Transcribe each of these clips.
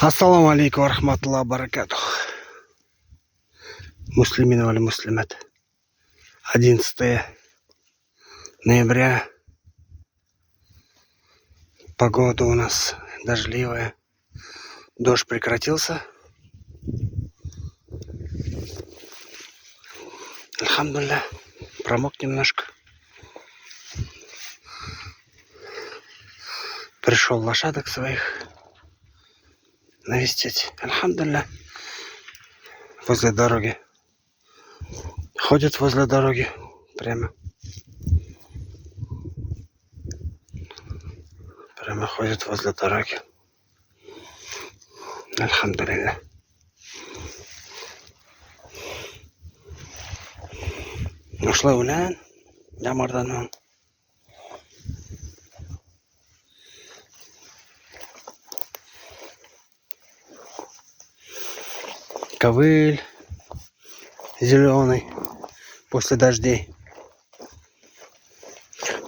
Ассаламу алейкум рахматуллах баракатух. Муслимин вали муслимат. 11 ноября. Погода у нас дождливая. Дождь прекратился. Альхамдулилля. Промок немножко. Пришел лошадок своих навестить. Альхамдулилля. Возле дороги. Ходят возле дороги. Прямо ходят возле дороги. Альхамдулилля. Ушла улян. Ямардан. Ковыль зеленый после дождей.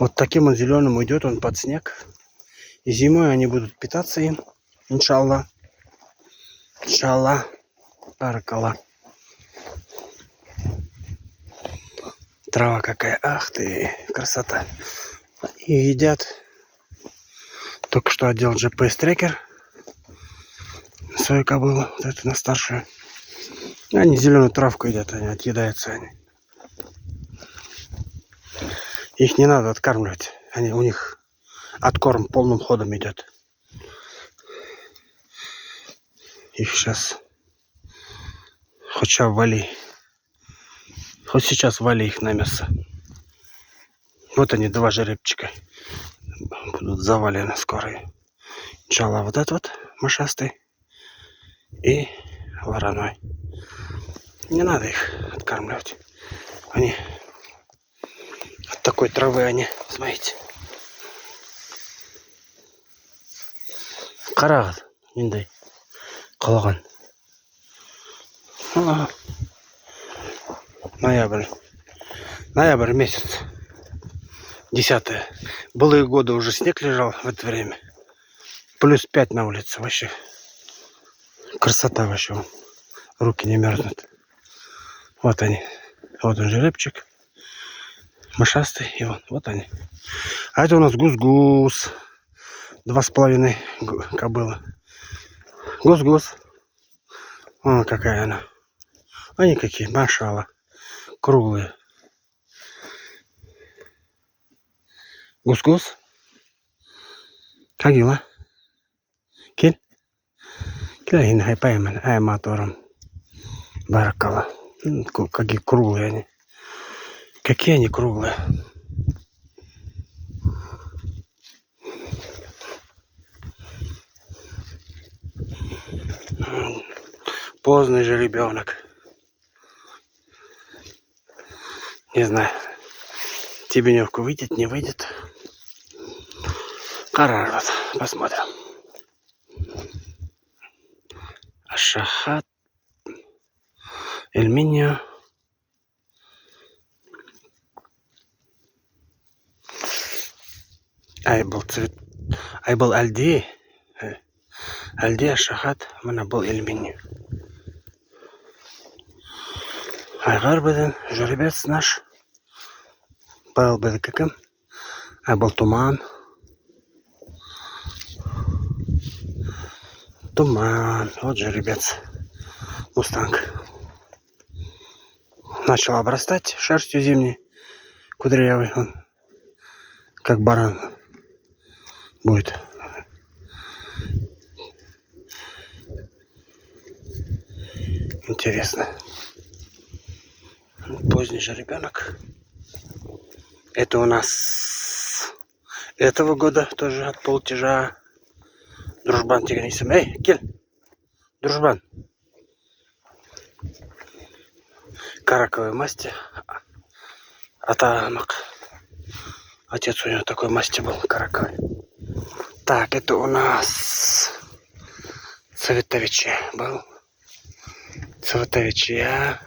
Вот таким он зеленым идет, он под снег. И зимой они будут питаться им. Иншаллах. Иншаллах. Баракаллах. Трава какая. Ах ты, красота. И едят. Только что отдел GPS-трекер. Свою кобылу. Вот эту на старшую. Они зеленую травку едят, они отъедаются они. Их не надо откармливать. У них откорм полным ходом идет. Их сейчас хоть сейчас вали их на мясо. Вот они, два жеребчика. Будут завалены скоро. Иншаллах, вот этот вот мышастый и вороной. Не надо их откармливать. Они от такой травы они, смотрите. Қарағат, ендей қалаған. Ноябрь месяц. 10. Былые годы уже снег лежал в это время. Плюс 5 на улице вообще. Красота вообще. Руки не мерзнут. Вот они. Вот он жеребчик. Мышастый. И вот они. А это у нас гус-гус. 2,5 кобыла. Гус-гус. Вон какая она. Они какие, машалла. Круглые. Гус-гус. Как дела? Кель? Кель, хайпаймен, мотором. Баракалла. Какие круглые они. Какие они круглые. Поздний же ребенок. Не знаю. Тебеневку выйдет, не выйдет. Карар, посмотрим. Ашахат. Эльминio. Айбал Альди. Альди Ашахат. Мына был Эльминio. Айгар беден. Жеребец наш. Был бедекаким. Айбал Туман. Туман. Вот жеребец. Мустанг. Начал обрастать шерстью зимней. Кудрявый он. Как баран будет. Интересно. Поздний же ребенок. Это у нас этого года тоже от полтяжа. Дружбан тигрисом. Эй, кель. Дружбан. Караковой масти. Атамак. Отец у него такой масти был, караковый. Так, это у нас Цветовичья был. Цветовичья.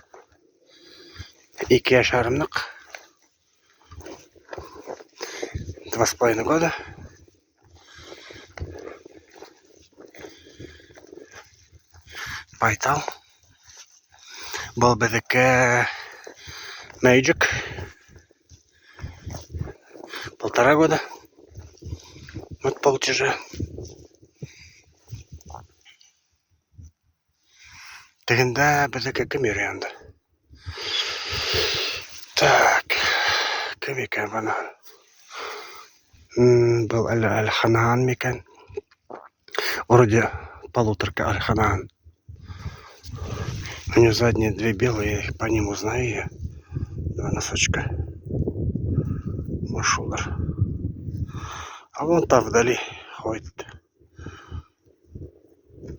Икия Шармнак. 2,5 года. Пайтал. Был бы таке Magic. 1,5 года. Вот полтяжа. Тегенда бы таке камерянда. Так. Камикан бана. Был Аль-Ханан Микан. Вроде 1,5 Аль-Ханан. У нее задние 2 белые, я их по ним узнаю я. 2 носочка. Машулар. А вон там вдали ходит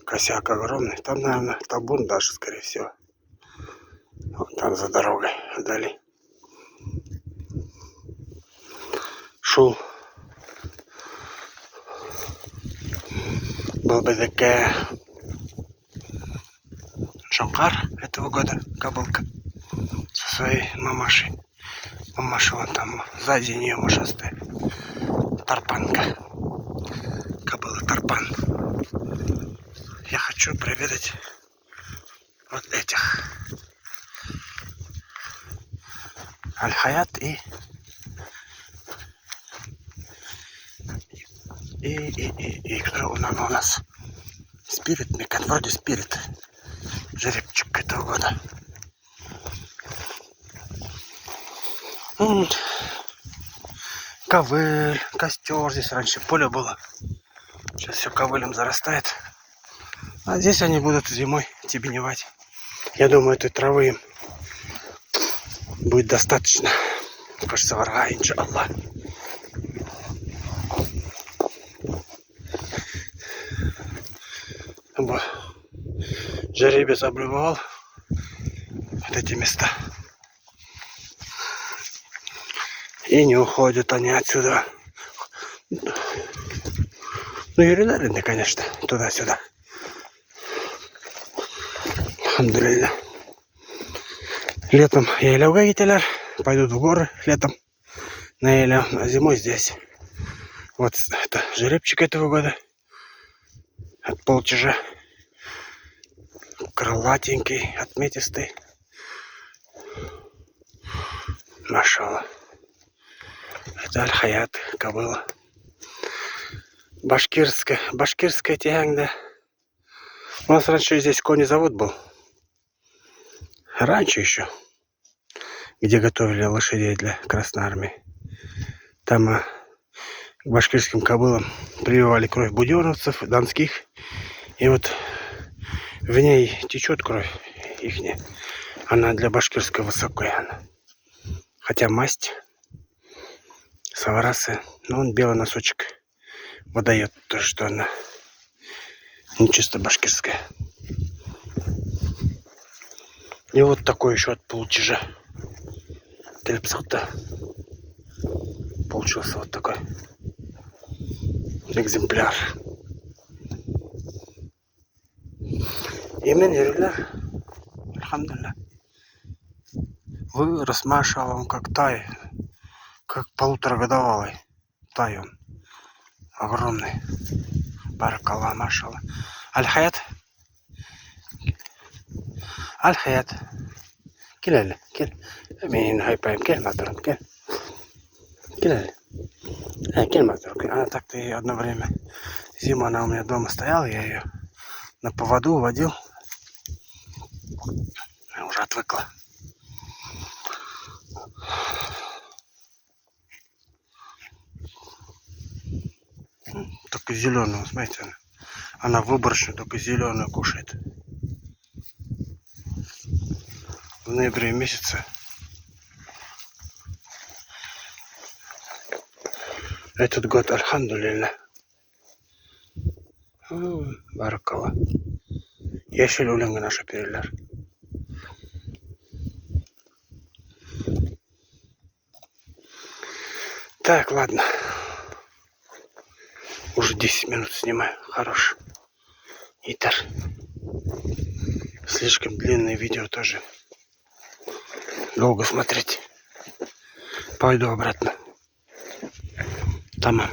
косяк огромный. Там, наверное, табун даже, скорее всего. Вот там за дорогой вдали. Шел. Был бы такая Шанкар этого года, кобылка, со своей мамашей. Мамаша вон там, сзади нее мушастая. Тарпанка. Кобыла Тарпан. Я хочу проведать вот этих. Аль-Хаят и кто у нас? Спирит, Микан, вроде Спирит. Жеребчик этого года. Ковыль, костер. Здесь раньше поле было. Сейчас все ковылем зарастает. А здесь они будут зимой тебеневать. Я думаю, этой травы им будет достаточно. Кажется, врага, иншаллах. Жеребец облюбовал вот эти места. И не уходят они отсюда. Ну и регулярно, конечно, туда-сюда. Алхамдулилля. Летом я елеуга гителер, пойдут в горы летом на еле, а зимой здесь. Вот это жеребчик этого года. От полтяжа. Крылатенький, отметистый. Машалла. Это Аль-Хаят, кобыла. Башкирская тяганда. У нас раньше здесь конезавод был. Раньше еще. Где готовили лошадей для Красной Армии. Там к башкирским кобылам прививали кровь буденовцев, донских. И вот в ней течет кровь ихняя. Она для башкирской высокая. Хотя масть. Саварасы. Но он белый носочек выдает то, что она не чисто башкирская. И вот такой еще от полутяжа. Тельпсахта. Получился вот такой экземпляр. Именно регуляр. Алхамдулилля. Вырос, машалла, как тай. Как 1,5-годовалый. Тай он. Огромный. Баракалла, машалла. Аль-Хаят. Аль-Хаят. Кель. Мен хайпаем. Кель матурам. Кель. Кель матурам. Она так-то и одно время. Зиму она у меня дома стояла. Я ее на поводу водил. Я уже отвыкла. Только зеленую, смотрите. Она выборочно только зеленую кушает. В ноябре месяце. Этот год, альхамдулилля. Баракалла. Яшел уланга наша перелер. Так, ладно. Уже 10 минут снимаю. Хорош. Итар. Слишком длинное видео тоже. Долго смотреть. Пойду обратно. Тамам.